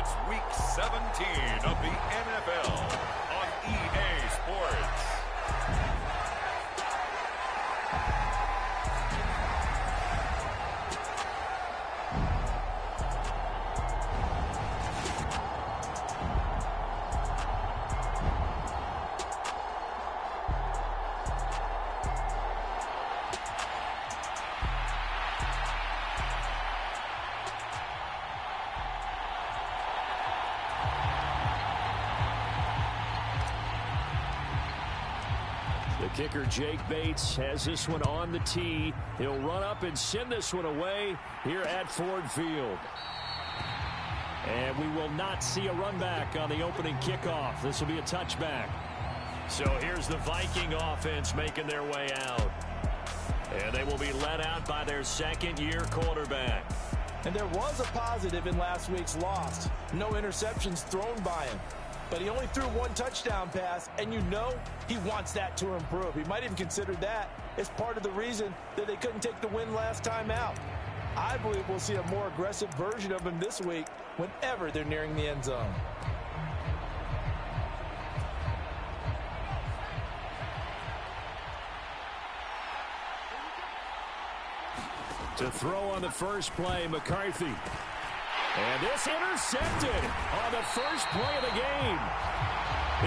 It's Week 17 of the NFL on EA Sports. Kicker Jake Bates has this one on the tee. He'll run up and send this one away here at Ford Field. And we will not see a run back on the opening kickoff. This will be a touchback. So here's the Viking offense making their way out. And they will be led out by their second-year quarterback. And there was a positive in last week's loss. No interceptions thrown by him. But he only threw one touchdown pass, and you know he wants that to improve. He might even consider that as part of the reason that they couldn't take the win last time out. I believe we'll see a more aggressive version of him this week whenever they're nearing the end zone. To throw on the first play, McCarthy. And this intercepted on the first play of the game.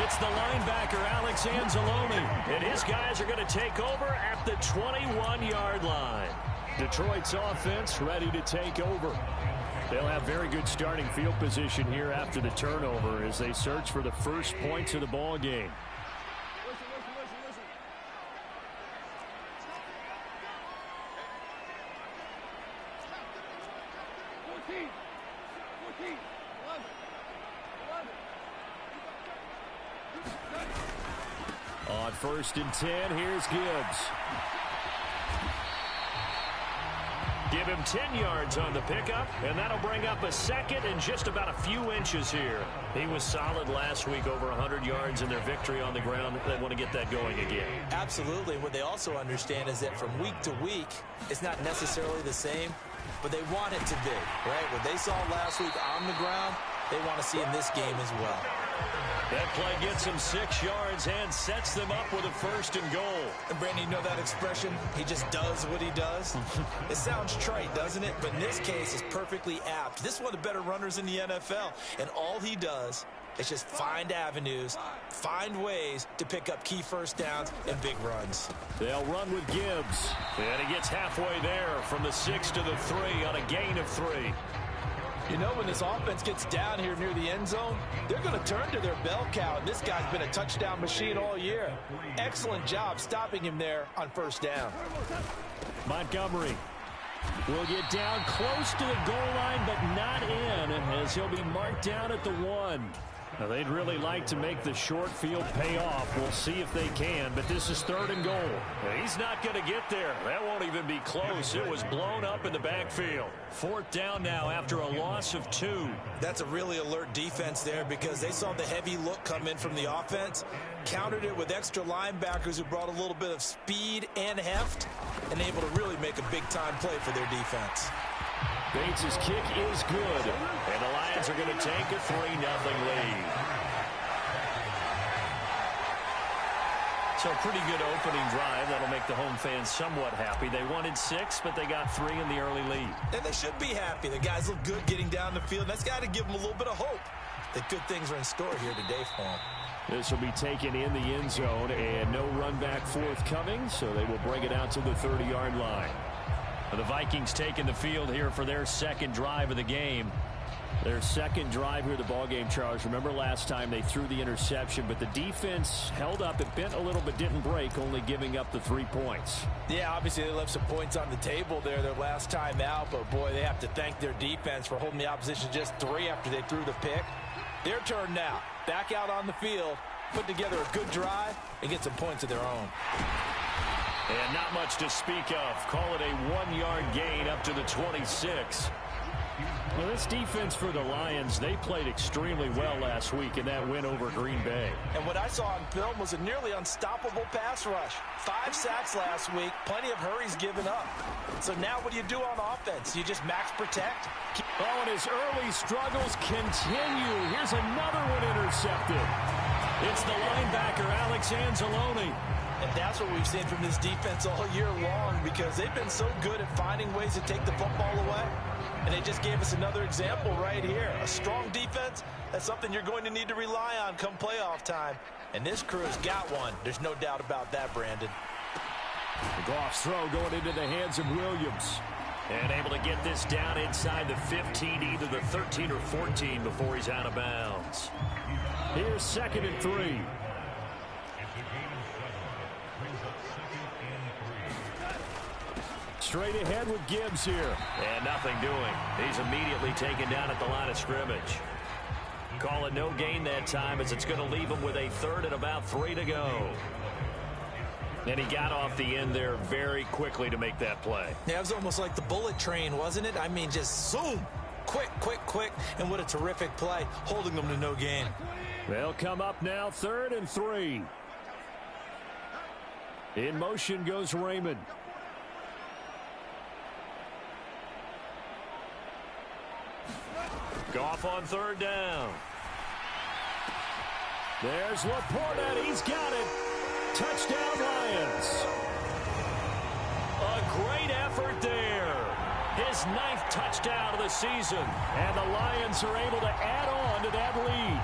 It's the linebacker, Alex Anzalone. And his guys are going to take over at the 21-yard line. Detroit's offense ready to take over. They'll have very good starting field position here after the turnover as they search for the first points of the ball game. On 1st and 10, here's Gibbs. Give him 10 yards on the pickup, and that'll bring up a second and just about a few inches here. He was solid last week, over 100 yards in their victory on the ground. They want to get that going again. Absolutely. What they also understand is that from week to week, it's not necessarily the same, but they want it to be, right? What they saw last week on the ground, they want to see in this game as well. That play gets him 6 yards and sets them up with a 1st and goal. And Brandon, you know that expression? He just does what he does. It sounds trite, doesn't it? But in this case, it's perfectly apt. This is one of the better runners in the NFL. And all he does is just find avenues, find ways to pick up key first downs and big runs. They'll run with Gibbs. And he gets halfway there from the 6 to the 3 on a gain of 3. You know, when this offense gets down here near the end zone, they're going to turn to their bell cow, and this guy's been a touchdown machine all year. Excellent job stopping him there on 1st down. Montgomery will get down close to the goal line, but not in, as he'll be marked down at the 1. Now, they'd really like to make the short field pay off. We'll see if they can, but this is 3rd and goal. He's not going to get there. That won't even be close. It was blown up in the backfield. 4th down now after a loss of 2. That's a really alert defense there because they saw the heavy look come in from the offense, countered it with extra linebackers who brought a little bit of speed and heft, and able to really make a big-time play for their defense. Bates' kick is good, and the Lions are going to take a 3-0 lead. So a pretty good opening drive. That'll make the home fans somewhat happy. They wanted 6, but they got 3 in the early lead. And they should be happy. The guys look good getting down the field. That's got to give them a little bit of hope that good things are in store here today for them. This will be taken in the end zone, and no run back forthcoming, so they will bring it out to the 30-yard line. The Vikings taking the field here for their second drive of the game. Their second drive here of the ballgame, Charles. Remember last time they threw the interception, but the defense held up. It bent a little but didn't break, only giving up the 3 points. Yeah, obviously they left some points on the table there their last time out, but boy, they have to thank their defense for holding the opposition just 3 after they threw the pick. Their turn now. Back out on the field, put together a good drive, and get some points of their own. And not much to speak of. Call it a 1-yard gain up to the 26. Well, this defense for the Lions, they played extremely well last week in that win over Green Bay. And what I saw on film was a nearly unstoppable pass rush. 5 sacks last week, plenty of hurries given up. So now what do you do on offense? You just max protect? Oh, and his early struggles continue. Here's another one intercepted. It's the linebacker, Alex Anzalone. And that's what we've seen from this defense all year long, because they've been so good at finding ways to take the football away. And they just gave us another example right here. A strong defense, that's something you're going to need to rely on come playoff time. And this crew's got one. There's no doubt about that, Brandon. The Goff's throw going into the hands of Williams. And able to get this down inside the 15, either the 13 or 14 before he's out of bounds. Here's 2nd and 3. Straight ahead with Gibbs here. And nothing doing. He's immediately taken down at the line of scrimmage. Call it no gain that time, as it's going to leave him with a 3rd and about 3 to go. And he got off the end there very quickly to make that play. Yeah, it was almost like the bullet train, wasn't it? I mean, just zoom. Quick, quick, quick. And what a terrific play, holding them to no gain. They'll come up now, 3rd and 3. In motion goes Raymond. Goff on 3rd down. There's Laporta. He's got it. Touchdown, Lions. A great effort there. His 9th touchdown of the season. And the Lions are able to add on to that lead.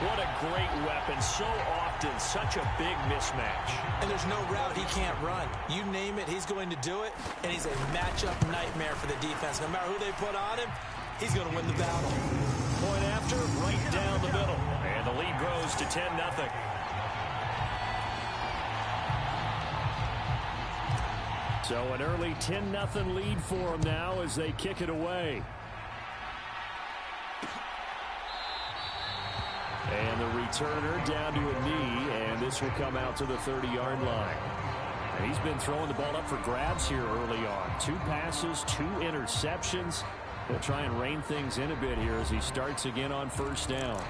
What a great weapon. So often, such a big mismatch. And there's no route he can't run. You name it, he's going to do it. And he's a matchup nightmare for the defense. No matter who they put on him, he's going to win the battle. Point after, right down the middle. And the lead grows to 10-0. So an early 10-0 lead for them now as they kick it away. And the returner down to a knee, and this will come out to the 30-yard line. And he's been throwing the ball up for grabs here early on. 2 passes, 2 interceptions. He'll try and rein things in a bit here as he starts again on 1st down.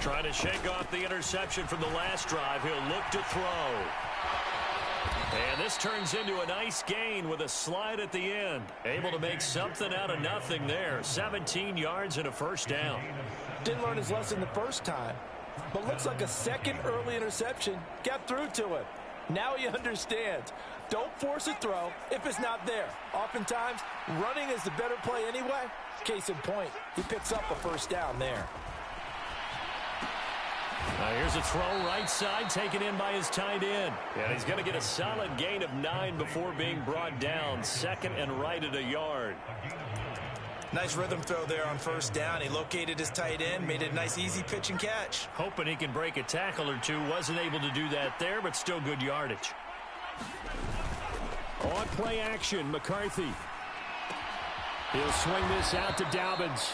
Trying to shake off the interception from the last drive. He'll look to throw. And this turns into a nice gain with a slide at the end. Able to make something out of nothing there. 17 yards and a 1st down. Didn't learn his lesson the first time, but looks like a 2nd early interception got through to him. Now he understands. Don't force a throw if it's not there. Oftentimes, running is the better play anyway. Case in point, he picks up a 1st down there. Now here's a throw right side, taken in by his tight end. And he's going to get a solid gain of 9 before being brought down. 2nd and right at a yard. Nice rhythm throw there on 1st down. He located his tight end, made it a nice easy pitch and catch. Hoping he can break a tackle or two. Wasn't able to do that there, but still good yardage. On play action, McCarthy. He'll swing this out to Dobbins.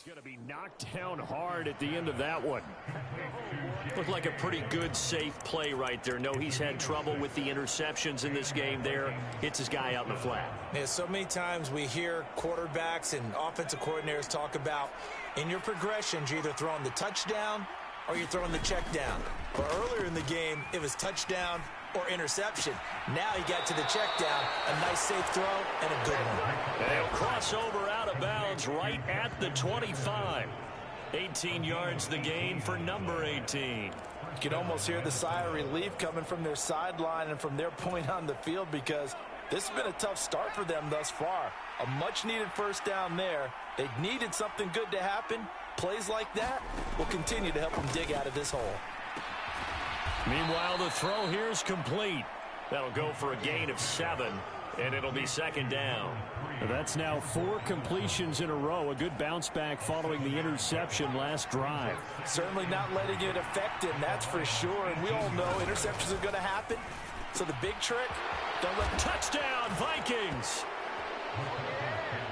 He's going to be knocked down hard at the end of that one. Looked like a pretty good, safe play right there. No, he's had trouble with the interceptions in this game there. Hits his guy out in the flat. Yeah, so many times we hear quarterbacks and offensive coordinators talk about in your progressions, you're either throwing the touchdown or you're throwing the check down. But earlier in the game, it was touchdown or interception. Now he got to the check down, a nice safe throw and a good one. They'll cross over out of bounds right at the 25. 18 yards the gain for number 18. You can almost hear the sigh of relief coming from their sideline and from their point on the field, because this has been a tough start for them thus far. A much-needed first down there. They needed something good to happen. Plays like that will continue to help them dig out of this hole. Meanwhile, the throw here is complete. That'll go for a gain of 7, and it'll be second down. That's now 4 completions in a row. A good bounce back following the interception last drive. Certainly not letting it affect him, that's for sure. And we all know interceptions are going to happen. So the big trick, don't let... Touchdown, Vikings!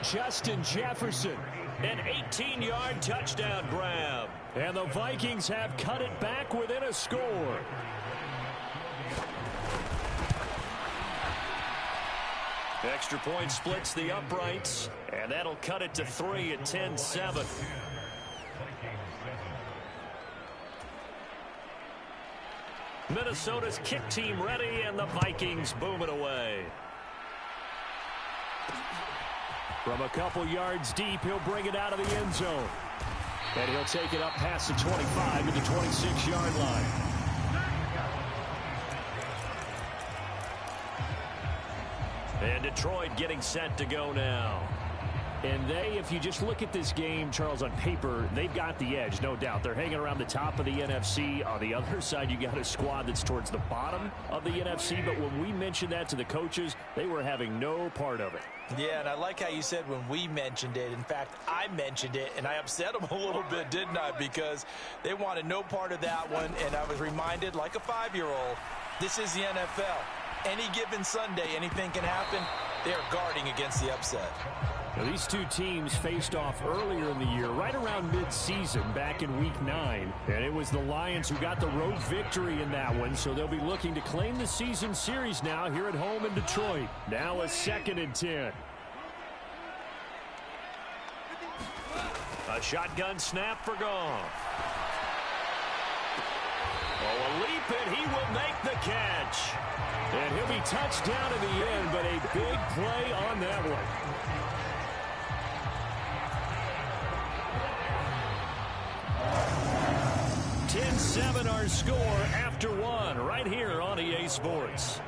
Justin Jefferson. An 18-yard touchdown grab. And the Vikings have cut it back within a score. Extra point splits the uprights, and that'll cut it to 3 at 10-7. Minnesota's kick team ready, and the Vikings boom it away. From a couple yards deep, he'll bring it out of the end zone. And he'll take it up past the 25 to the 26-yard line. And Detroit getting set to go now. And if you just look at this game, Charles, on paper, they've got the edge, no doubt. They're hanging around the top of the NFC. On the other side, you got a squad that's towards the bottom of the NFC. But when we mentioned that to the coaches, they were having no part of it. Yeah, and I like how you said when we mentioned it. In fact, I mentioned it, and I upset them a little bit, didn't I? Because they wanted no part of that one, and I was reminded, like a 5-year-old, this is the NFL. Any given Sunday, anything can happen. They are guarding against the upset. Now, these two teams faced off earlier in the year, right around mid-season, back in Week 9. And it was the Lions who got the road victory in that one, so they'll be looking to claim the season series now here at home in Detroit. Now a 2nd and 10. A shotgun snap for Goff. Oh, a leap, and he will make the catch. And he'll be touched down in the end, but a big play on that one. 10-7 our score after 1 right here on EA Sports.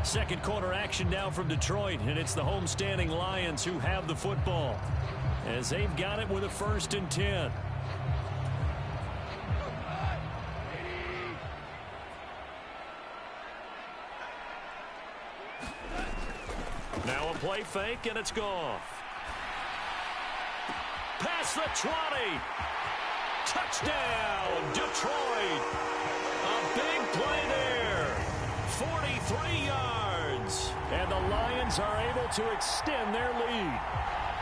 Second quarter action now from Detroit, and it's the homestanding Lions who have the football as they've got it with a 1st and 10. Now a play fake, and it's Goff. Past the 20. Touchdown, Detroit. A big play there. 43 yards. And the Lions are able to extend their lead.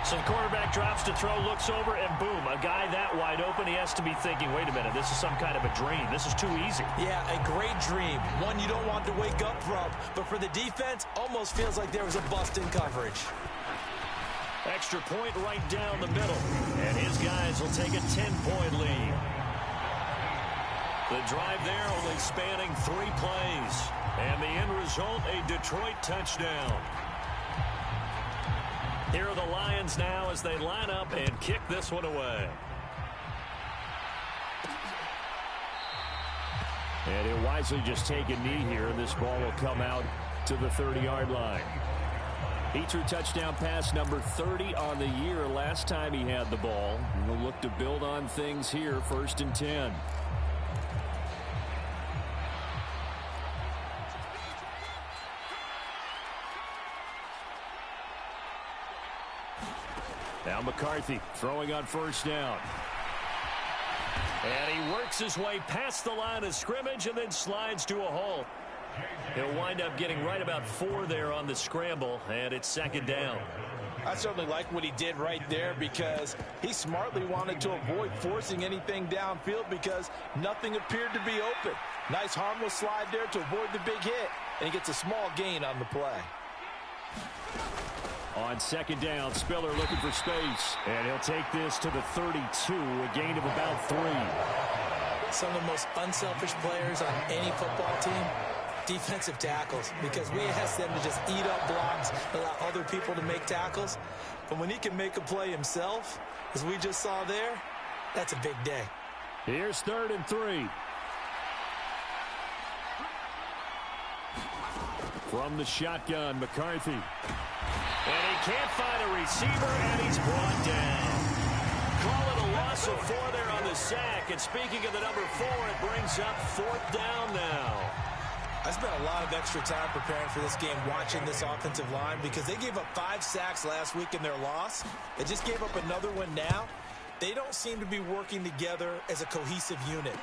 So the quarterback drops to throw, looks over, and boom, a guy that wide open, he has to be thinking, wait a minute, this is some kind of a dream. This is too easy. Yeah, a great dream. One you don't want to wake up from. But for the defense, almost feels like there was a bust in coverage. Extra point right down the middle. And his guys will take a 10-point lead. The drive there only spanning 3 plays. And the end result, a Detroit touchdown. Here are the Lions now as they line up and kick this one away. And he'll wisely just take a knee here, and this ball will come out to the 30-yard line. He threw touchdown pass number 30 on the year last time he had the ball. And he'll look to build on things here, 1st and 10. Now McCarthy throwing on 1st down. And he works his way past the line of scrimmage and then slides to a halt. He'll wind up getting right about 4 there on the scramble, and it's 2nd down. I certainly like what he did right there because he smartly wanted to avoid forcing anything downfield because nothing appeared to be open. Nice harmless slide there to avoid the big hit, and he gets a small gain on the play. On 2nd down, Spiller looking for space, and he'll take this to the 32, a gain of about 3. Some of the most unselfish players on any football team, defensive tackles, because we ask them to just eat up blocks, allow other people to make tackles. But when he can make a play himself, as we just saw there, that's a big day. Here's 3rd and 3. From the shotgun, McCarthy. And he can't find a receiver, and he's brought down. Call it a loss of 4 there on the sack. And speaking of the number 4, it brings up 4th down now. I spent a lot of extra time preparing for this game watching this offensive line because they gave up 5 sacks last week in their loss. They just gave up another one now. They don't seem to be working together as a cohesive unit.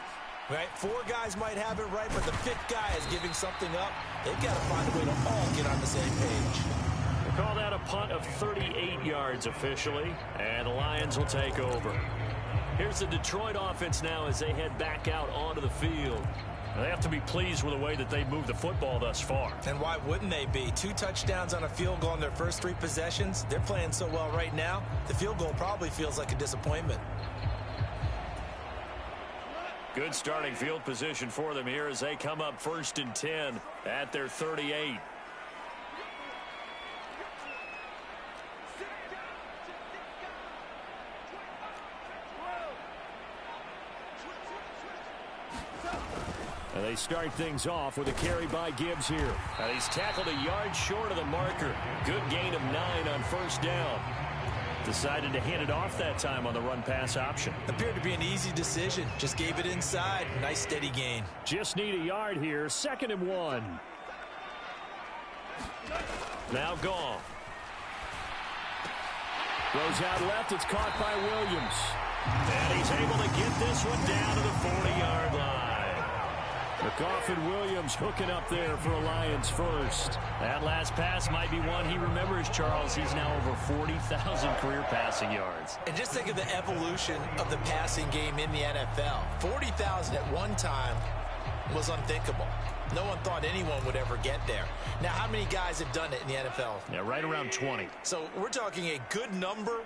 Right? 4 guys might have it right, but the 5th guy is giving something up. They've got to find a way to all get on the same page. We'll call that a punt of 38 yards officially, and the Lions will take over. Here's the Detroit offense now as they head back out onto the field. They have to be pleased with the way that they've moved the football thus far. And why wouldn't they be? 2 touchdowns on a field goal in their first 3 possessions. They're playing so well right now, the field goal probably feels like a disappointment. Good starting field position for them here as they come up 1st and 10 at their 38. And they start things off with a carry by Gibbs here. And he's tackled a yard short of the marker. Good gain of 9 on 1st down. Decided to hand it off that time on the run-pass option. Appeared to be an easy decision. Just gave it inside. Nice steady gain. Just need a yard here. 2nd and 1. Now gone. Goes out left. It's caught by Williams. And he's able to get this one down to the 40-yard line. McGough and Williams hooking up there for a Lions first. That last pass might be one he remembers, Charles. He's now over 40,000 career passing yards. And just think of the evolution of the passing game in the NFL. 40,000 at one time was unthinkable. No one thought anyone would ever get there. Now, how many guys have done it in the NFL? Yeah, right around 20. So we're talking a good number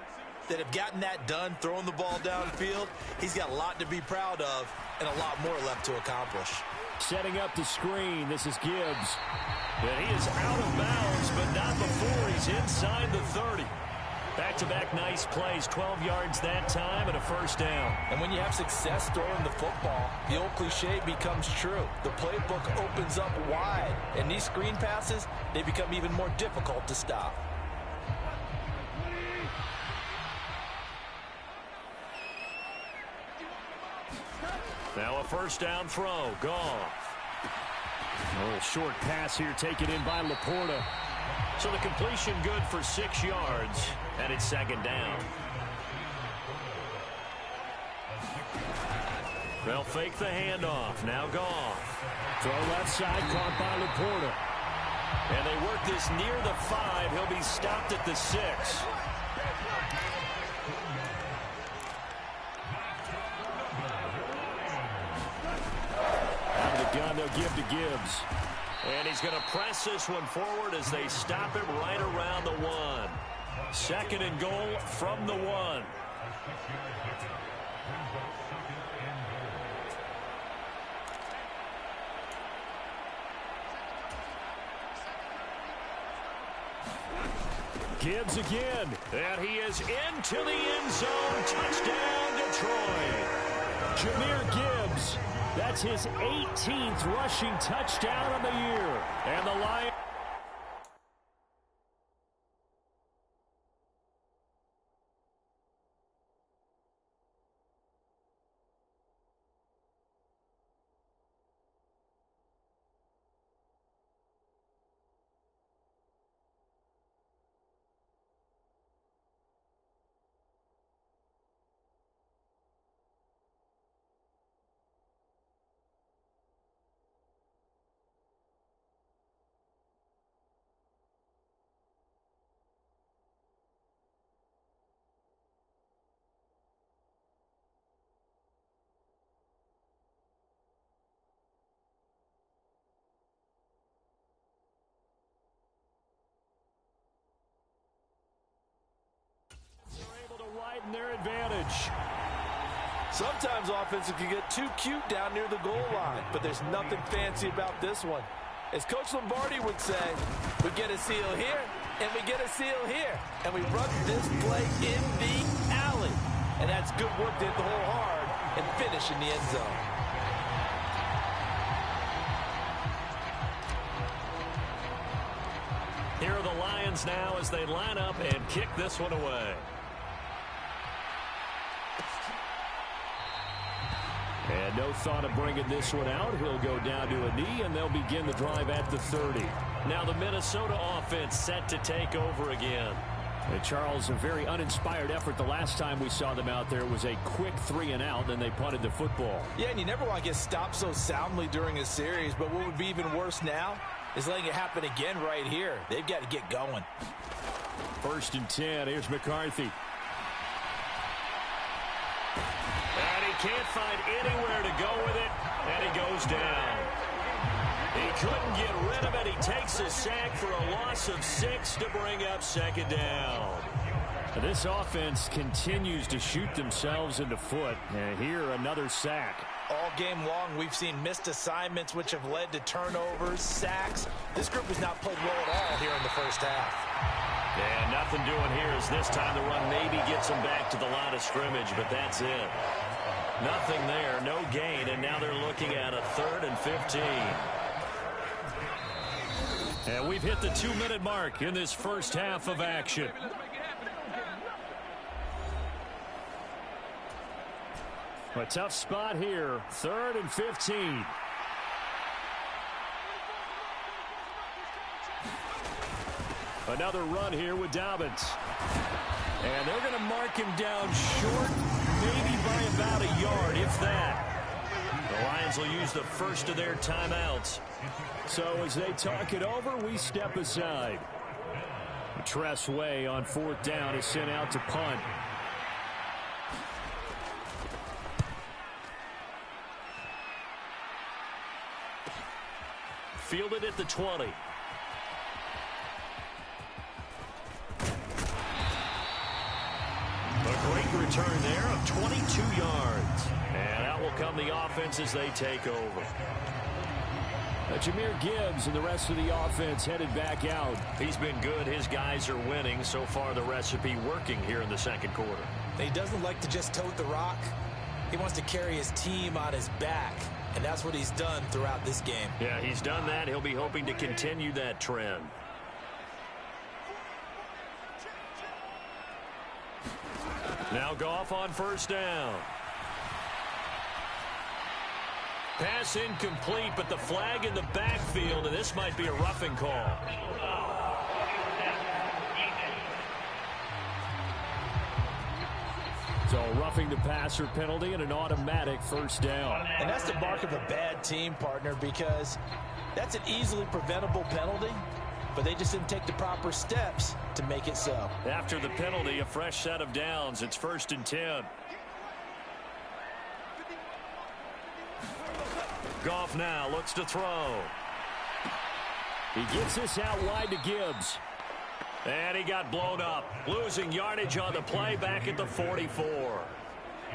that have gotten that done, throwing the ball downfield. He's got a lot to be proud of and a lot more left to accomplish. Setting up the screen. This is Gibbs. And he is out of bounds, but not before he's inside the 30. Back-to-back nice plays, 12 yards that time and a 1st down. And when you have success throwing the football, the old cliche becomes true. The playbook opens up wide, and these screen passes, they become even more difficult to stop. Now a 1st down throw. Gone. A little short pass here taken in by Laporta. So the completion good for 6 yards, and it's 2nd down. They'll fake the handoff. Now gone. Throw left side, caught by Laporta. And they work this near the 5. He'll be stopped at the 6. Gun they'll give to Gibbs. And he's going to press this one forward as they stop it right around the 1. 2nd and goal from the 1. Gibbs again. And he is into the end zone. Touchdown, Detroit. Jahmyr Gibbs. That's his 18th rushing touchdown on the year. And the Lions their advantage. Sometimes offenses can get too cute down near the goal line, but there's nothing fancy about this one. As Coach Lombardi would say, we get a seal here, and we get a seal here, and we run this play in the alley. And that's good work to hit the hole hard and finish in the end zone. Here are the Lions now as they line up and kick this one away. And no thought of bringing this one out. He'll go down to a knee, and they'll begin the drive at the 30. Now the Minnesota offense set to take over again. And Charles, a very uninspired effort. The last time we saw them out there was a quick 3-and-out, and they punted the football. Yeah, and you never want to get stopped so soundly during a series, but what would be even worse now is letting it happen again right here. They've got to get going. 1st and 10. Here's McCarthy. And he can't find anywhere to go with it, and he goes down. He couldn't get rid of it. He takes a sack for a loss of 6 to bring up 2nd down. This offense continues to shoot themselves in the foot. And here, another sack. All game long, we've seen missed assignments, which have led to turnovers, sacks. This group has not played well at all here in the first half. Yeah, nothing doing here as this time the run maybe gets them back to the line of scrimmage, but that's it. Nothing there, no gain, and now they're looking at a 3rd and 15. And we've hit the 2-minute mark in this first half of action. A tough spot here, 3rd and 15. Another run here with Dobbins. And they're going to mark him down short, maybe by about a yard, if that. The Lions will use the first of their timeouts. So as they talk it over, we step aside. Tress Way on 4th down is sent out to punt. Fielded at the 20. A great return there of 22 yards. And out will come the offense as they take over. Jahmyr Gibbs and the rest of the offense headed back out. He's been good. His guys are winning. So far, the recipe working here in the 2nd quarter. He doesn't like to just tote the rock. He wants to carry his team on his back. And that's what he's done throughout this game. Yeah, he's done that. He'll be hoping to continue that trend. Now Goff on 1st down. Pass incomplete, but the flag in the backfield, and this might be a roughing call. So roughing the passer penalty and an automatic 1st down. And that's the mark of a bad team, partner, because that's an easily preventable penalty, but they just didn't take the proper steps to make it so. After the penalty, a fresh set of downs. It's 1st and 10. Goff now looks to throw. He gets this out wide to Gibbs. And he got blown up, losing yardage on the play back at the 44.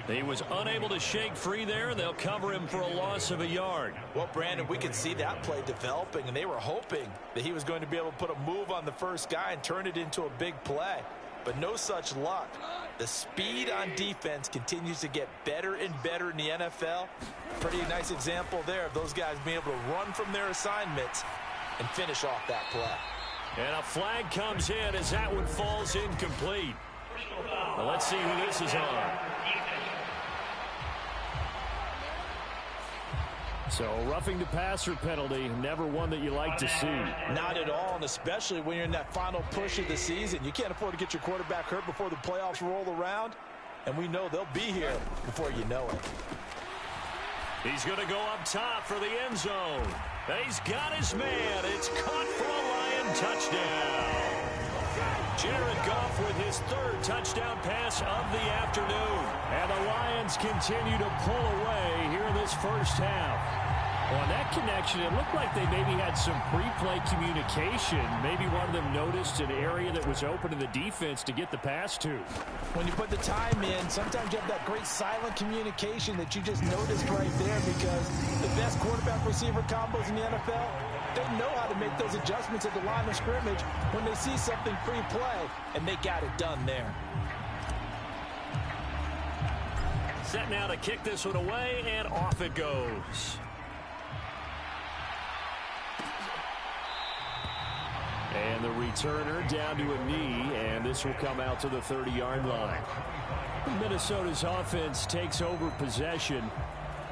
He was unable to shake free there, and they'll cover him for a loss of a yard. Well, Brandon, we could see that play developing, and they were hoping that he was going to be able to put a move on the first guy and turn it into a big play. But no such luck. The speed on defense continues to get better and better in the NFL. Pretty nice example there of those guys being able to run from their assignments and finish off that play. And a flag comes in as that one falls incomplete. Well, let's see who this is on. So roughing the passer penalty, never one that you like to see. Not at all, and especially when you're in that final push of the season. You can't afford to get your quarterback hurt before the playoffs roll around, and we know they'll be here before you know it. He's going to go up top for the end zone. He's got his man. It's caught for a Lion touchdown. Jared Goff with his 3rd touchdown pass of the afternoon. And the Lions continue to pull away here in this first half. On that connection, it looked like they maybe had some pre-play communication. Maybe one of them noticed an area that was open to the defense to get the pass to. When you put the time in, sometimes you have that great silent communication that you just noticed right there, because the best quarterback-receiver combos in the NFL, they know how to make those adjustments at the line of scrimmage when they see something pre-play, and they got it done there. Set now to kick this one away, and off it goes. And the returner down to a knee, and this will come out to the 30-yard line. Minnesota's offense takes over possession.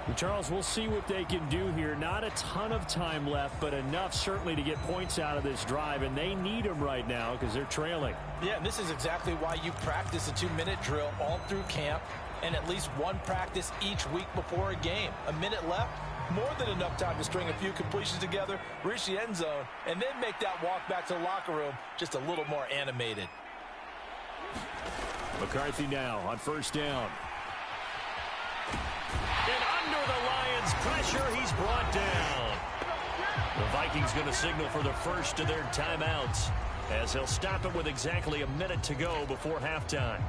And Charles, we'll see what they can do here. Not a ton of time left, but enough certainly to get points out of this drive, and they need them right now because they're trailing. Yeah, and this is exactly why you practice a 2-minute drill all through camp and at least one practice each week before a game. A minute left, more than enough time to string a few completions together, reach the end zone, and then make that walk back to the locker room just a little more animated. McCarthy now on first down. And under the Lions' pressure, he's brought down. The Vikings going to signal for the first of their timeouts as they'll stop it with exactly a minute to go before halftime.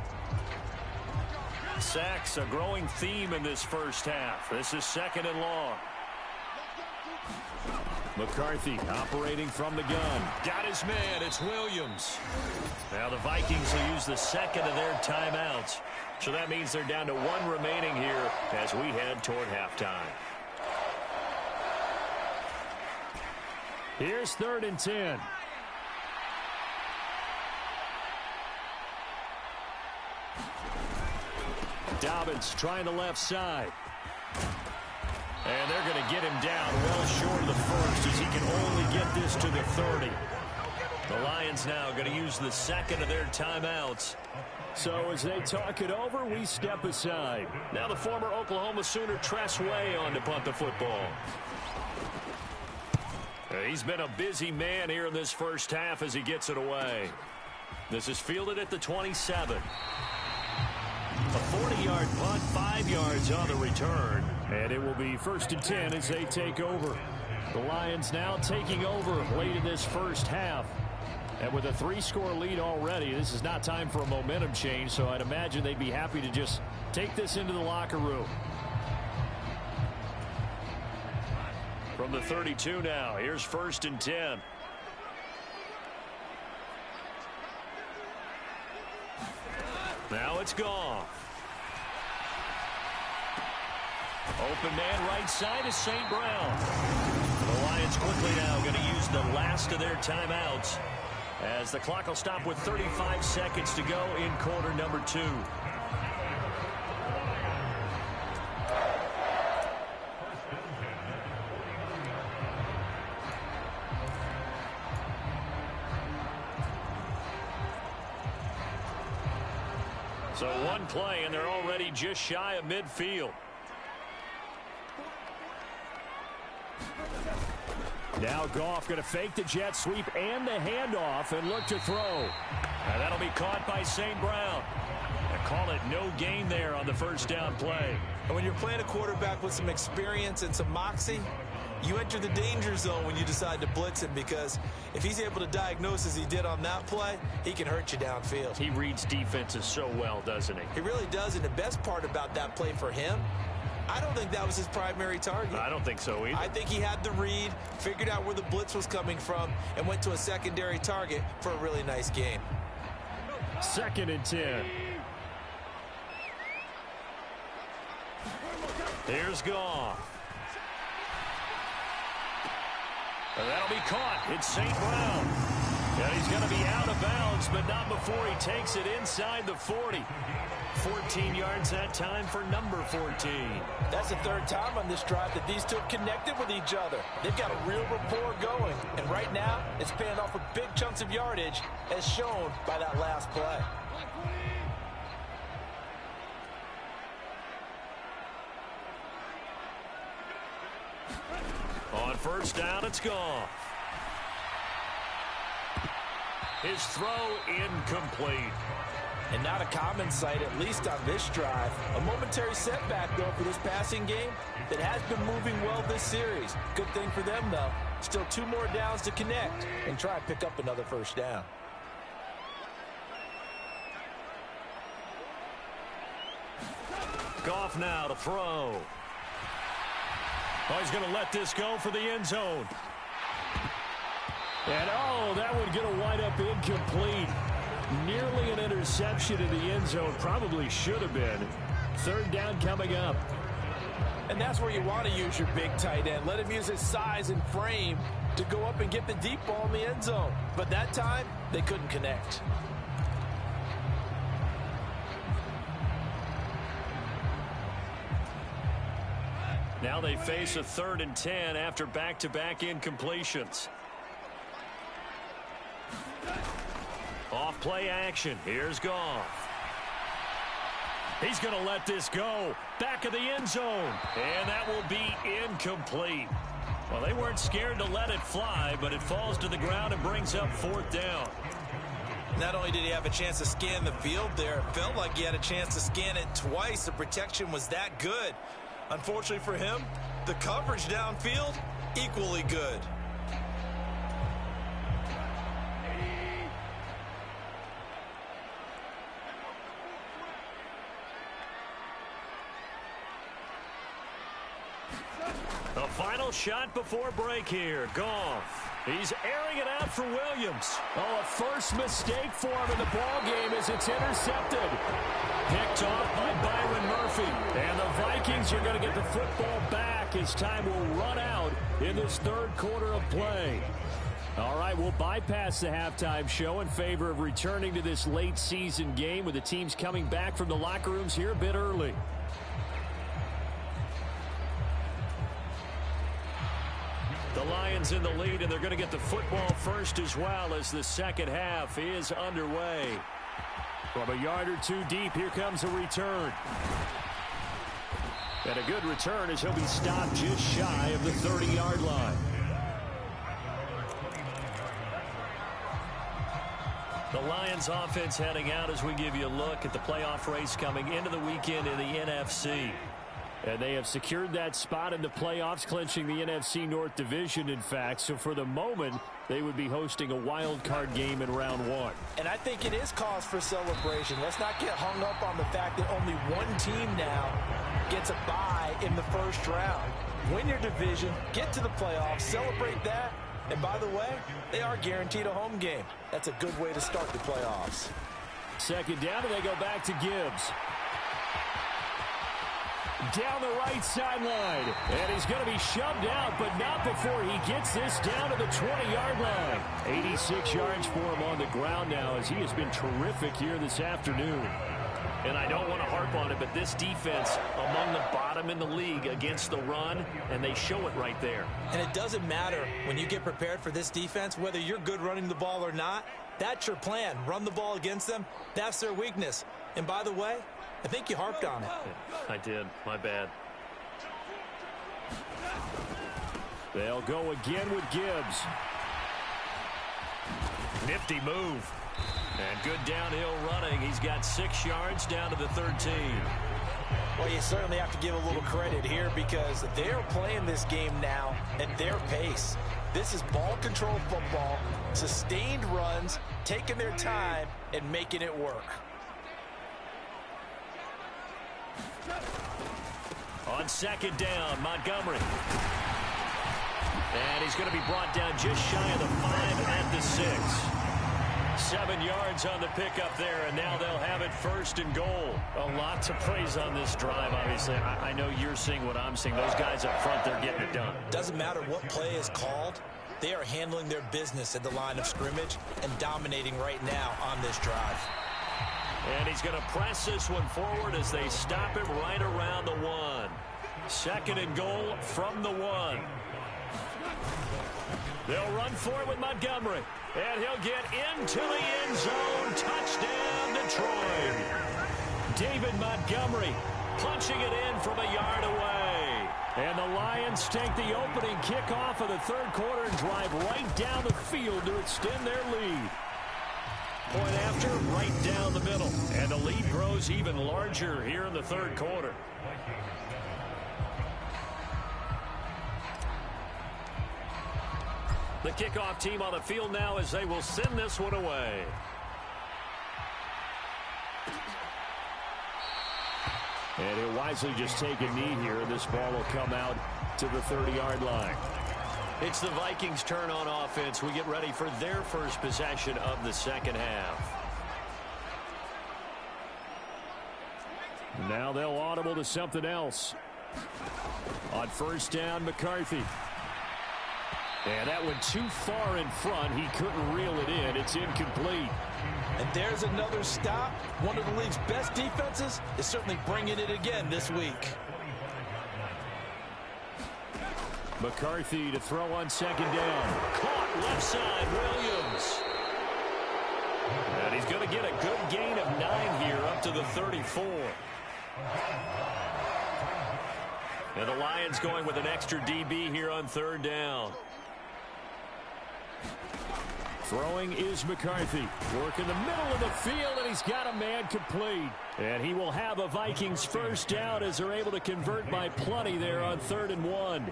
Sacks, a growing theme in this first half. This is second and long. McCarthy operating from the gun. Got his man. It's Williams. Now the Vikings will use the second of their timeouts. So that means they're down to one remaining here as we head toward halftime. Here's 3rd and 10. Dobbins trying the left side. And they're going to get him down well short of the first as he can only get this to the 30. The Lions now going to use the second of their timeouts. So as they talk it over, we step aside. Now the former Oklahoma Sooner Tress Way on to punt the football. He's been a busy man here in this first half as he gets it away. This is fielded at the 27. A 40-yard punt, 5 yards on the return. And it will be 1st and 10 as they take over. The Lions now taking over late in this first half. And with a 3-score lead already, this is not time for a momentum change, so I'd imagine they'd be happy to just take this into the locker room. From the 32 now, here's 1st and 10. Now it's gone. Open man right side is St. Brown. The Lions quickly now going to use the last of their timeouts as the clock will stop with 35 seconds to go in quarter number 2. So one play, and they're already just shy of midfield. Now Goff going to fake the jet sweep and the handoff and look to throw. And that'll be caught by St. Brown. I call it no gain there on the first down play. And when you're playing a quarterback with some experience and some moxie, you enter the danger zone when you decide to blitz him, because if he's able to diagnose as he did on that play, he can hurt you downfield. He reads defenses so well, doesn't he? He really does, and the best part about that play for him, I don't think that was his primary target. I don't think so either. I think he had the read, figured out where the blitz was coming from, and went to a secondary target for a really nice game. 2nd and 10. Here's Goff. And that'll be caught. It's St. Brown. And he's going to be out of bounds, but not before he takes it inside the 40. 14 yards that time for number 14. That's the 3rd time on this drive that these two have connected with each other. They've got a real rapport going, and right now it's paying off with big chunks of yardage, as shown by that last play. On first down, it's gone. His throw incomplete. And not a common sight, at least on this drive. A momentary setback, though, for this passing game that has been moving well this series. Good thing for them, though. Still 2 more downs to connect and try and pick up another first down. Goff now to throw. Oh, he's going to let this go for the end zone. And, oh, that would get a wind up incomplete. Nearly an interception in the end zone. Probably should have been. 3rd down coming up. And that's where you want to use your big tight end. Let him use his size and frame to go up and get the deep ball in the end zone. But that time, they couldn't connect. Now they face a 3rd and 10 after back-to-back incompletions. Off play action. Here's Goff. He's going to let this go. Back of the end zone. And that will be incomplete. Well, they weren't scared to let it fly, but it falls to the ground and brings up 4th down. Not only did he have a chance to scan the field there, it felt like he had a chance to scan it twice. The protection was that good. Unfortunately for him, the coverage downfield, equally good. The final shot before break here. Goff. He's airing it out for Williams. Oh, a first mistake for him in the ballgame as it's intercepted. Picked off by Byron Murphy. And the Vikings are going to get the football back as time will run out in this 3rd quarter of play. All right, we'll bypass the halftime show in favor of returning to this late season game with the teams coming back from the locker rooms here a bit early. The Lions in the lead, and they're going to get the football first as well as the 2nd half is underway. From a yard or 2 deep, here comes a return. And a good return as he'll be stopped just shy of the 30-yard line. The Lions offense heading out as we give you a look at the playoff race coming into the weekend in the NFC. And they have secured that spot in the playoffs, clinching the NFC North Division, in fact. So for the moment, they would be hosting a wild card game in round 1. And I think it is cause for celebration. Let's not get hung up on the fact that only one team now gets a bye in the first round. Win your division, get to the playoffs, celebrate that. And by the way, they are guaranteed a home game. That's a good way to start the playoffs. 2nd down, and they go back to Gibbs. Down the right sideline. And he's going to be shoved out, but not before he gets this down to the 20-yard line. 86 yards for him on the ground now as he has been terrific here this afternoon. And I don't want to harp on it, but this defense among the bottom in the league against the run, and they show it right there. And it doesn't matter when you get prepared for this defense, whether you're good running the ball or not. That's your plan. Run the ball against them. That's their weakness. And by the way, I think you harped on it. I did. My bad. They'll go again with Gibbs. Nifty move. And good downhill running. He's got 6 yards down to the 13. Well, you certainly have to give a little credit here because they're playing this game now at their pace. This is ball control football, sustained runs, taking their time, and making it work. On 2nd down, Montgomery. And he's going to be brought down just shy of the 5 at the 6. 7 yards on the pickup there, and now they'll have it 1st and goal. A lot to praise on this drive, obviously. I know you're seeing what I'm seeing. Those guys up front, they're getting it done. Doesn't matter what play is called. They are handling their business at the line of scrimmage and dominating right now on this drive. And he's going to press this one forward as they stop him right around the 1. 2nd and goal from the 1. They'll run for it with Montgomery. And he'll get into the end zone. Touchdown, Detroit. David Montgomery punching it in from a yard away. And the Lions take the opening kickoff of the 3rd quarter and drive right down the field to extend their lead. point after, right down the middle. And the lead grows even larger here in the third quarter. The kickoff team on the field now as they will send this one away. And he'll wisely just take a knee here. This ball will come out to the 30-yard line. It's the Vikings' turn on offense. We get ready for their first possession of the second half. Now they'll audible to something else. On first down, McCarthy. And that went too far in front. He couldn't reel it in. It's incomplete. And there's another stop. One of the league's best defenses is certainly bringing it again this week. McCarthy to throw on second down. Caught left side, Williams. And he's going to get a good gain of 9 here up to the 34. And the Lions going with an extra DB here on third down. Throwing is McCarthy. Work in the middle of the field, and he's got a man complete. And he will have a Vikings first down as they're able to convert by plenty there on 3rd and 1.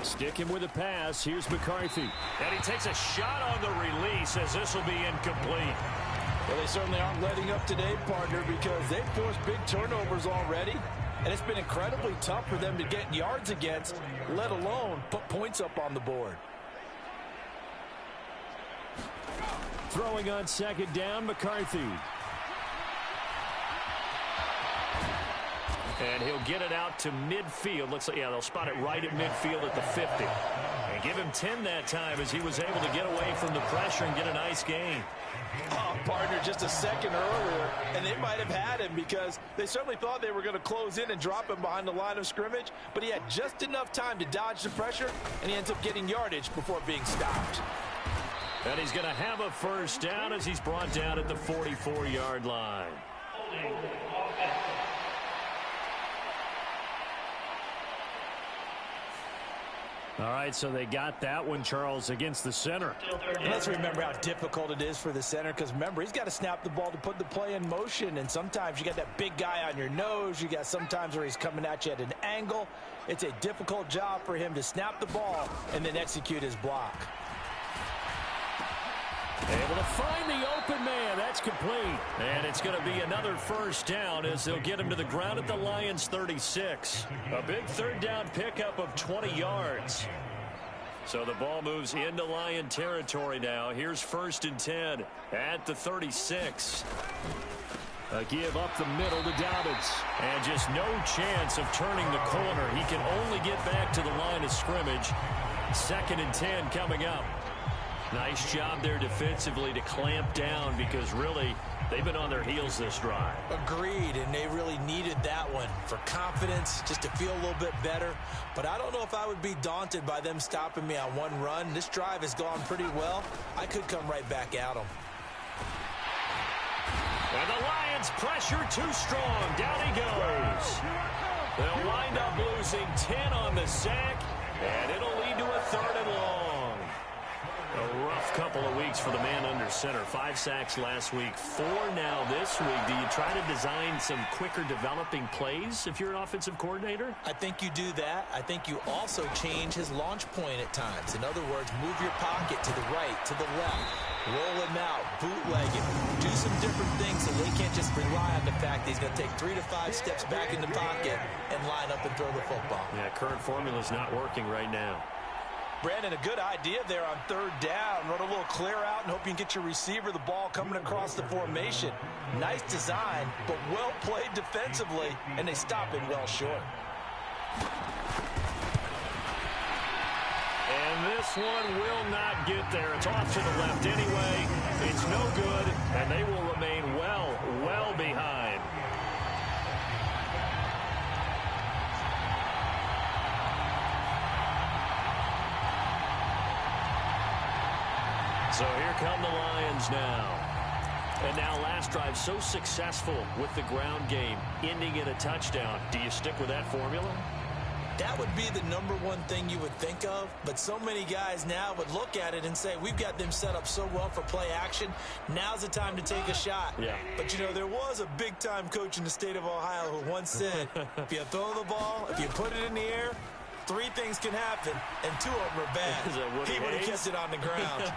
Stick him with a pass. Here's McCarthy. And he takes a shot on the release as this will be incomplete. Well, they certainly aren't letting up today, partner, because they've forced big turnovers already. And it's been incredibly tough for them to get yards against, let alone put points up on the board. Throwing on second down, McCarthy. And he'll get it out to midfield. Looks like, yeah, they'll spot it right at midfield at the 50. And give him 10 that time as he was able to get away from the pressure and get a nice gain. Oh, partner, just a second earlier, and they might have had him because they certainly thought they were going to close in and drop him behind the line of scrimmage, but he had just enough time to dodge the pressure, and he ends up getting yardage before being stopped. And he's going to have a first down as he's brought down at the 44-yard line. All right, so they got that one, Charles, against the center. And let's remember how difficult it is for the center, because remember, he's got to snap the ball to put the play in motion, and sometimes you got that big guy on your nose. You got sometimes where he's coming at you at an angle. It's a difficult job for him to snap the ball and then execute his block. Able to find the open man. That's complete. And it's going to be another first down as they'll get him to the ground at the Lions' 36. A big third down pickup of 20 yards. So the ball moves into Lion territory now. Here's 1st and 10 at the 36. A give up the middle to Dobbins. And just no chance of turning the corner. He can only get back to the line of scrimmage. 2nd and 10 coming up. Nice job there defensively to clamp down because really they've been on their heels this drive. Agreed, and they really needed that one for confidence, just to feel a little bit better. But I don't know if I would be daunted by them stopping me on one run. This drive has gone pretty well. I could come right back at them. And the Lions pressure too strong. Down he goes. They'll wind up losing 10 on the sack, and it'll lead to a 3rd and long. A rough couple of weeks for the man under center. 5 sacks last week, 4 now this week. Do you try to design some quicker developing plays if you're an offensive coordinator? I think you do that. I think you also change his launch point at times. In other words, move your pocket to the right, to the left. Roll him out, bootleg him. Do some different things so they can't just rely on the fact that he's going to take 3 to 5 steps back in the pocket and line up and throw the football. Yeah, current formula's not working right now. Brandon, a good idea there on 3rd down. Run a little clear out and hope you can get your receiver the ball coming across the formation. Nice design, but well played defensively, and they stop it well short. And this one will not get there. It's off to the left anyway. It's no good, and they will remain well behind. So here come the Lions now. And now last drive so successful with the ground game, ending in a touchdown. Do you stick with that formula? That would be the #1 thing you would think of, but so many guys now would look at it and say, we've got them set up so well for play action. Now's the time to take a shot. Yeah. But, you know, there was a big-time coach in the state of Ohio who once said, if you throw the ball, if you put it in the air, 3 things can happen, and 2 of them are bad. He would have kept it on the ground.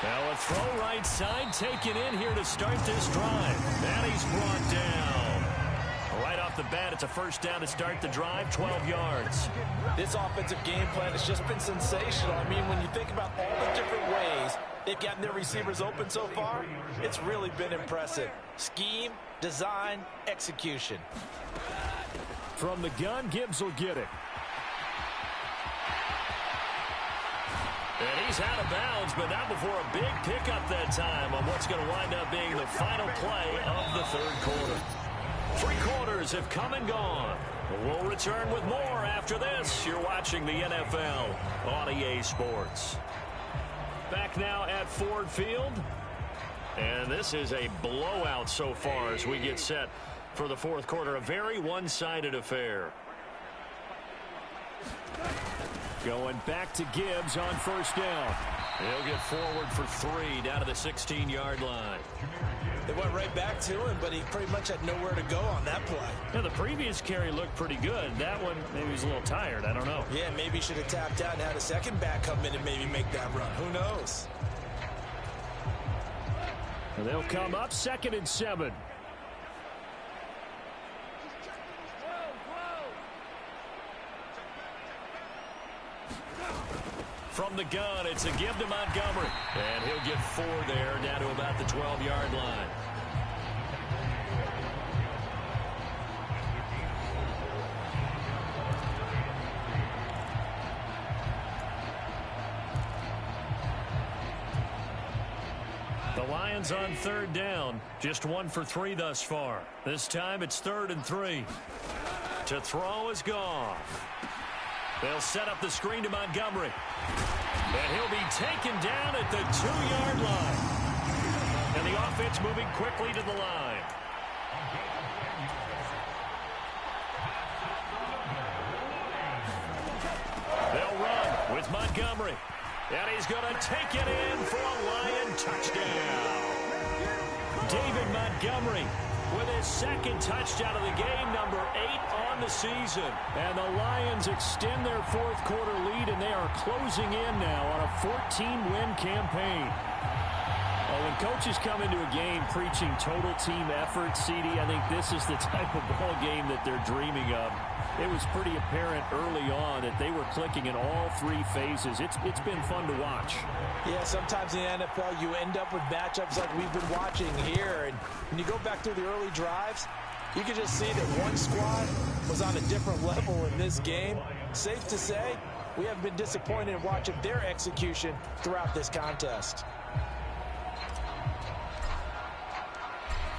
Now a throw right side taken in here to start this drive. And he's brought down. Right off the bat, it's a first down to start the drive, 12 yards. This offensive game plan has just been sensational. I mean, when you think about all the different ways they've gotten their receivers open so far, it's really been impressive. Scheme, design, execution. From the gun, Gibbs will get it. And he's out of bounds, but not before a big pickup that time on what's going to wind up being the final play of the third quarter. 3 quarters have come and gone. We'll return with more after this. You're watching the NFL on EA Sports. Back now at Ford Field. And this is a blowout so far as we get set for the fourth quarter. A very one-sided affair. Going back to Gibbs on first down. He'll get forward for 3 down to the 16-yard line. They went right back to him, but he pretty much had nowhere to go on that play. Yeah, the previous carry looked pretty good. That one, maybe he's a little tired. I don't know. Yeah, maybe he should have tapped out and had a second back come in and maybe make that run. Who knows? And they'll come up 2nd and 7. From the gun, it's a give to Montgomery. And he'll get 4 there, down to about the 12-yard line. The Lions on 3rd down. Just 1 for 3 thus far. This time it's 3rd and 3. To throw is Goff. They'll set up the screen to Montgomery. And he'll be taken down at the 2-yard line. And the offense moving quickly to the line. They'll run with Montgomery. And he's going to take it in for a Lion touchdown. David Montgomery with his 2nd touchdown of the game, number 8 on the season. And the Lions extend their fourth quarter lead, and they are closing in now on a 14-win campaign. Well, when coaches come into a game preaching total team effort, CD, I think this is the type of ball game that they're dreaming of. It was pretty apparent early on that they were clicking in all 3 phases. It's been fun to watch. Yeah, sometimes in the NFL you end up with matchups like we've been watching here. And when you go back through the early drives, you can just see that one squad was on a different level in this game. Safe to say, we haven't been disappointed in watching their execution throughout this contest.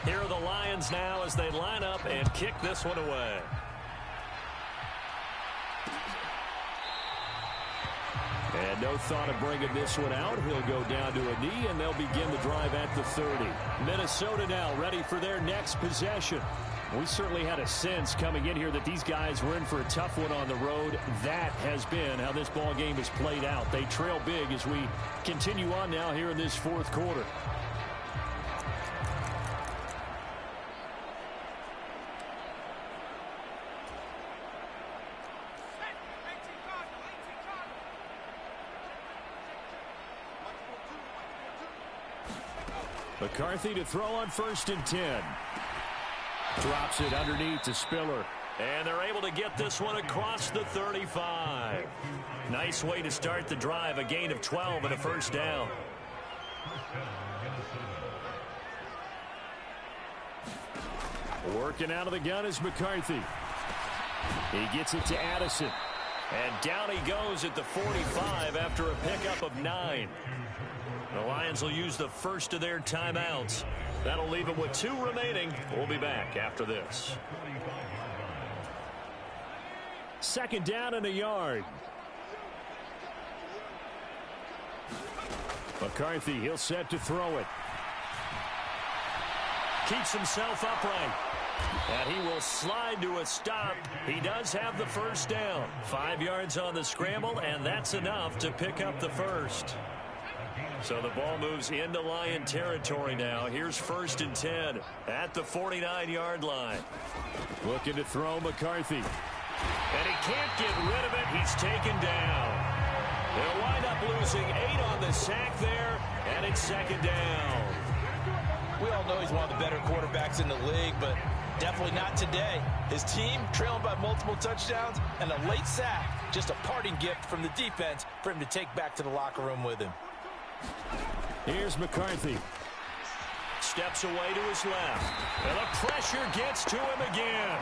Here are the Lions now as they line up and kick this one away. And no thought of bringing this one out. He'll go down to a knee, and they'll begin the drive at the 30. Minnesota now ready for their next possession. We certainly had a sense coming in here that these guys were in for a tough one on the road. That has been how this ball game has played out. They trail big as we continue on now here in this fourth quarter. McCarthy to throw on 1st and 10. Drops it underneath to Spiller. And they're able to get this one across the 35. Nice way to start the drive. A gain of 12 and a first down. Working out of the gun is McCarthy. He gets it to Addison. And down he goes at the 45 after a pickup of 9. The Lions will use the first of their timeouts. That'll leave them with 2 remaining. We'll be back after this. 2nd down and a yard. McCarthy, he'll set to throw it. Keeps himself upright. And he will slide to a stop. He does have the first down. 5 yards on the scramble, and that's enough to pick up the first. So the ball moves into Lion territory now. Here's 1st and 10 at the 49-yard line. Looking to throw McCarthy. And he can't get rid of it. He's taken down. They'll wind up losing 8 on the sack there, and it's 2nd down. We all know he's one of the better quarterbacks in the league, but definitely not today. His team trailing by multiple touchdowns and a late sack. Just a parting gift from the defense for him to take back to the locker room with him. Here's McCarthy. Steps away to his left. And the pressure gets to him again.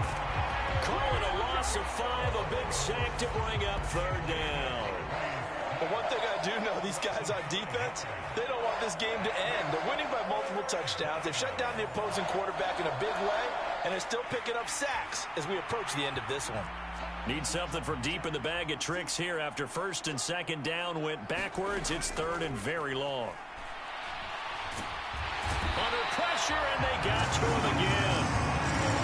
Call it a loss of 5, a big sack to bring up 3rd down. But one thing I do know, these guys on defense, they don't want this game to end. They're winning by multiple touchdowns. They've shut down the opposing quarterback in a big way, and they're still picking up sacks as we approach the end of this one. Need something from deep in the bag of tricks here. After 1st and 2nd down went backwards, it's 3rd and very long. Under pressure, and they got to him again.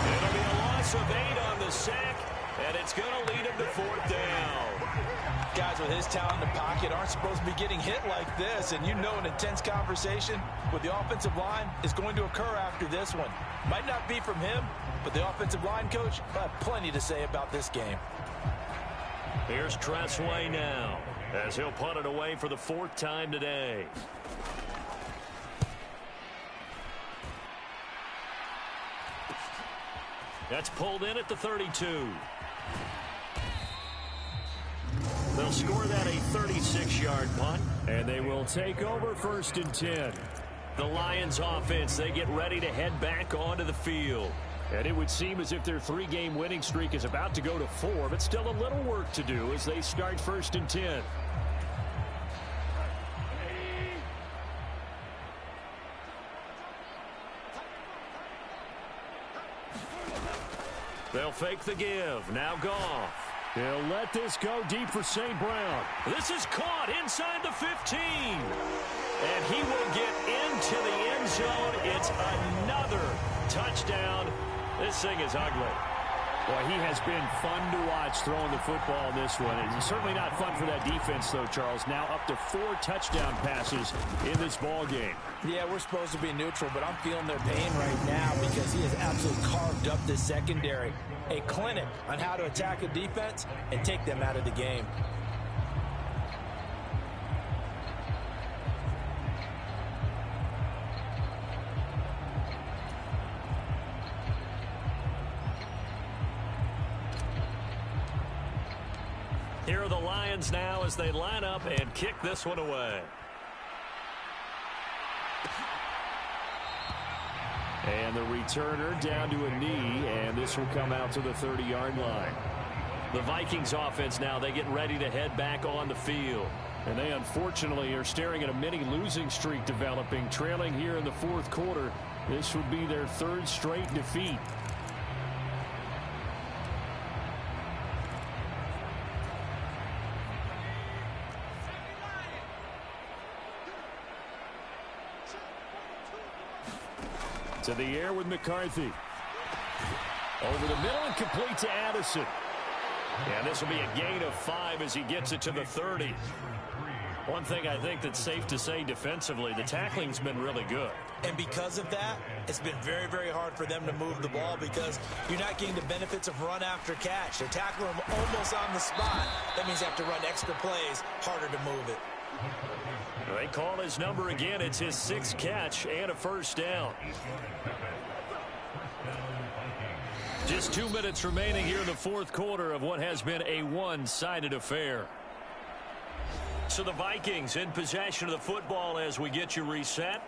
It'll be a loss of 8 on the sack, and it's going to lead him to 4th down. Guys with his talent in the pocket aren't supposed to be getting hit like this, and you know an intense conversation with the offensive line is going to occur after this one. Might not be from him, but the offensive line coach will have plenty to say about this game. Here's Tressway now, as he'll punt it away for the 4th time today. That's pulled in at the 32. They'll score that a 36-yard punt. And they will take over 1st and 10. The Lions offense, they get ready to head back onto the field. And it would seem as if their 3-game winning streak is about to go to 4, but still a little work to do as they start 1st and 10. They'll fake the give. Now Goff. They'll let this go deep for St. Brown. This is caught inside the 15. And he will get into the end zone. It's another touchdown. This thing is ugly. Boy, he has been fun to watch throwing the football in this one. It's certainly not fun for that defense, though, Charles. Now up to 4 touchdown passes in this ball game. Yeah, we're supposed to be neutral, but I'm feeling their pain right now because he has absolutely carved up this secondary. A clinic on how to attack a defense and take them out of the game. Here are the Lions now as they line up and kick this one away. And the returner down to a knee, and this will come out to the 30-yard line. The Vikings offense now, they get ready to head back on the field. And they unfortunately are staring at a mini losing streak developing, trailing here in the 4th quarter. This would be their 3rd straight defeat. To the air with McCarthy. Over the middle and complete to Addison. And this will be a gain of 5 as he gets it to the 30. One thing I think that's safe to say defensively, the tackling's been really good. And because of that, it's been very, very hard for them to move the ball because you're not getting the benefits of run after catch. They tackle him almost on the spot. That means they have to run extra plays, harder to move it. They call his number again. It's his 6th catch and a 1st down. Just 2 minutes remaining here in the 4th quarter of what has been a one-sided affair. So the Vikings in possession of the football as we get you reset.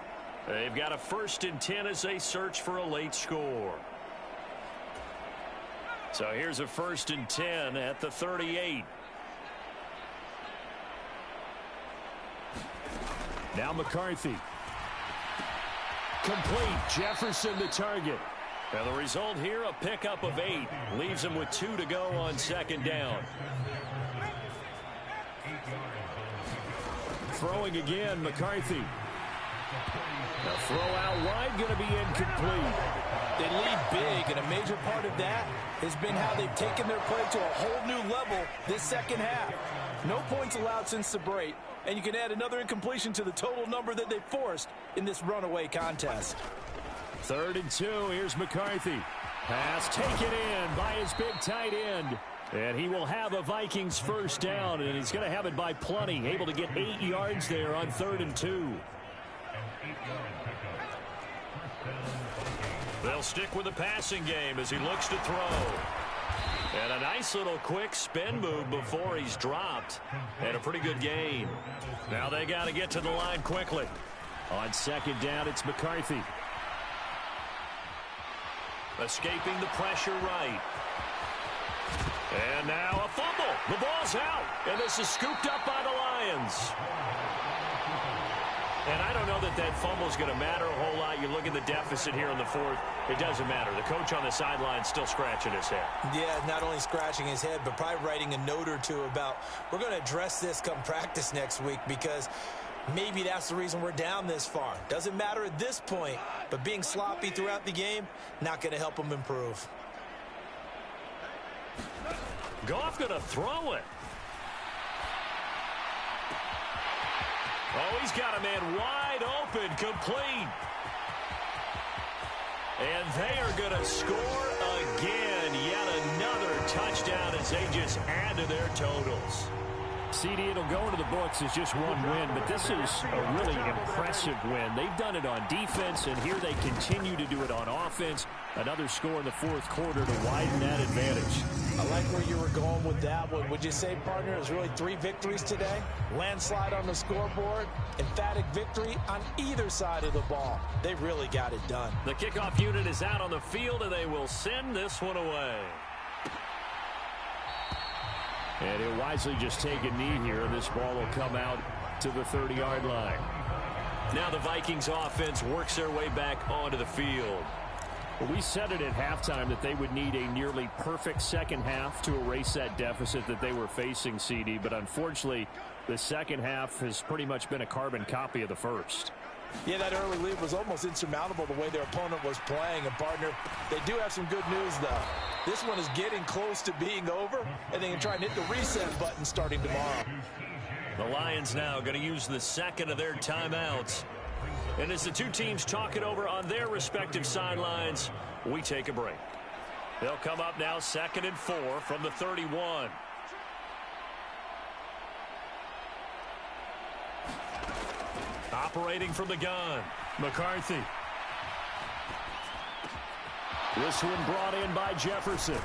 They've got a 1st and 10 as they search for a late score. So here's a 1st and 10 at the 38. Now McCarthy. Complete. Jefferson the target. And the result here, a pickup of 8. Leaves him with 2 to go on 2nd down. Throwing again, McCarthy. The throw out wide going to be incomplete. They lead big, and a major part of that has been how they've taken their play to a whole new level this second half. No points allowed since the break, and you can add another incompletion to the total number that they forced in this runaway contest. 3rd and 2. Here's McCarthy. Pass taken in by his big tight end. And he will have a Vikings first down, and he's going to have it by plenty. Able to get 8 yards there on 3rd and 2. They'll stick with the passing game as he looks to throw. And a nice little quick spin move before he's dropped. And a pretty good gain. Now they got to get to the line quickly. On 2nd down, it's McCarthy. Escaping the pressure right. And now a fumble. The ball's out. And this is scooped up by the Lions. And I don't know that that fumble is going to matter a whole lot. You look at the deficit here in the 4th. It doesn't matter. The coach on the sideline still scratching his head. Yeah, not only scratching his head, but probably writing a note or two about, we're going to address this come practice next week, because maybe that's the reason we're down this far. Doesn't matter at this point, but being sloppy throughout the game, not going to help him improve. Goff going to throw it. Oh, he's got a man wide open, complete. And they are going to score again. Yet another touchdown as they just add to their totals. CD, it'll go into the books as just one win, but this is a really impressive win. They've done it on defense, and here they continue to do it on offense. Another score in the 4th quarter to widen that advantage. I like where you were going with that one. Would you say, partner, it was really 3 victories today? Landslide on the scoreboard, emphatic victory on either side of the ball. They really got it done. The kickoff unit is out on the field, and they will send this one away. And he'll wisely just take a knee here, and this ball will come out to the 30-yard line. Now the Vikings offense works their way back onto the field. Well, we said it at halftime that they would need a nearly perfect second half to erase that deficit that they were facing, CD. But unfortunately, the second half has pretty much been a carbon copy of the first. Yeah, that early lead was almost insurmountable the way their opponent was playing. And, partner, they do have some good news, though. This one is getting close to being over, and they can try and hit the reset button starting tomorrow. The Lions now going to use the second of their timeouts. And as the two teams talk it over on their respective sidelines, we take a break. They'll come up now 2nd and 4 from the 31. Operating from the gun, McCarthy. This one brought in by Jefferson.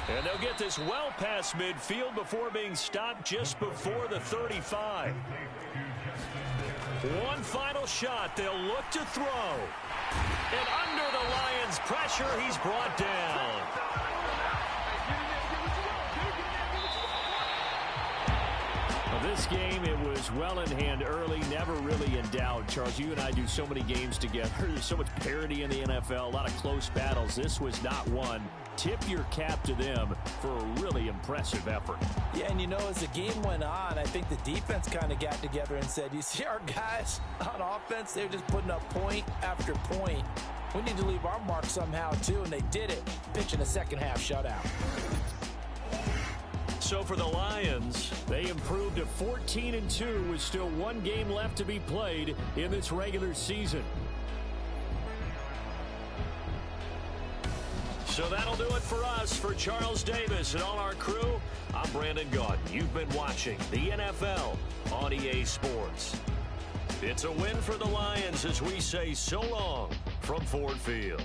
And they'll get this well past midfield before being stopped just before the 35. One final shot. They'll look to throw. And under the Lions' pressure, he's brought down. This game, it was well in hand early, never really in doubt. Charles, you and I do so many games together. There's so much parity in the NFL, a lot of close battles. This was not one. Tip your cap to them for a really impressive effort. Yeah, and you know, as the game went on, I think the defense kind of got together and said, you see our guys on offense, they're just putting up point after point. We need to leave our mark somehow, too, and they did it, pitching a second-half shutout. So for the Lions, they improved to 14-2 with still one game left to be played in this regular season. So that'll do it for us. For Charles Davis and all our crew, I'm Brandon Gaudin. You've been watching the NFL on EA Sports. It's a win for the Lions as we say so long from Ford Field.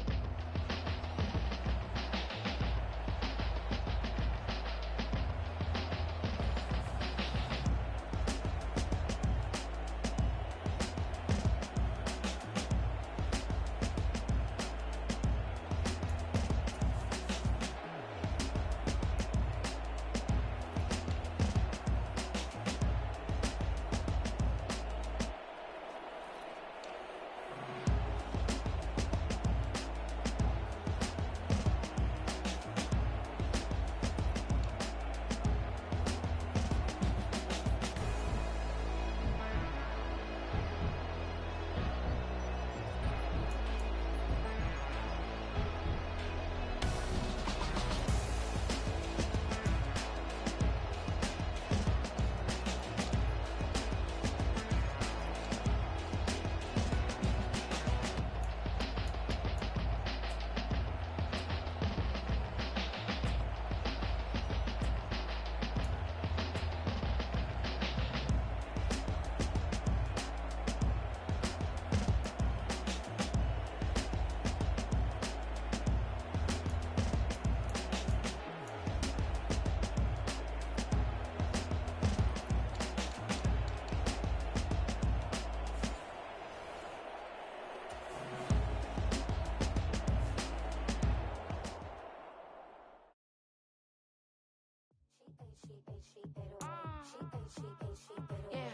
Yeah.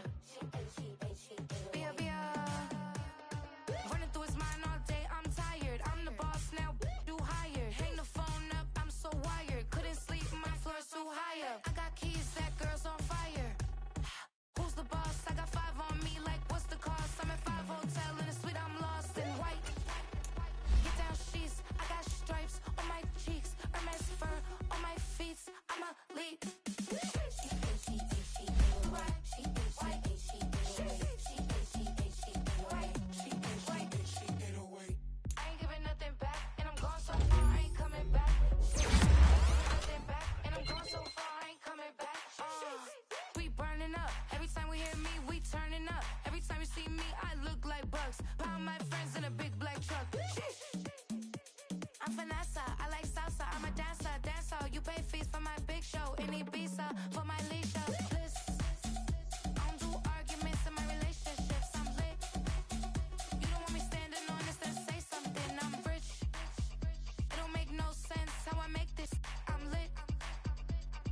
Running through his mind all day, I'm tired. I'm the boss now, do higher. Hang the phone up, I'm so wired. Couldn't sleep, my floor's too high up. I got keys, that girl's on fire. Who's the boss? I got 5 on me, like what's the cost? I'm at 5 hotel in a suite, I'm lost in white. Get down sheets, I got stripes on my cheeks. Hermes fur on my feet, I'm a lead. I ain't giving nothing back, and I'm gone so far, I ain't coming back. Nothing back, and I'm gone so far, I ain't coming back. We burning up. Every time we hear me, we turning up. Every time you see me, I look like bugs. Pound my friends in a big black truck. I'm Vanessa, I like salsa. I'm a dancer, dancer. You pay fees for my big show in Ibiza for my leisure. Bliss. I don't do arguments in my relationships. I'm lit. You don't want me standing on this, then say something. I'm rich. It don't make no sense how I make this. I'm lit.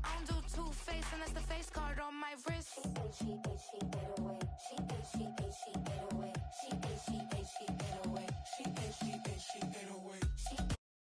I don't do two-face unless the face card on my wrist. Get away.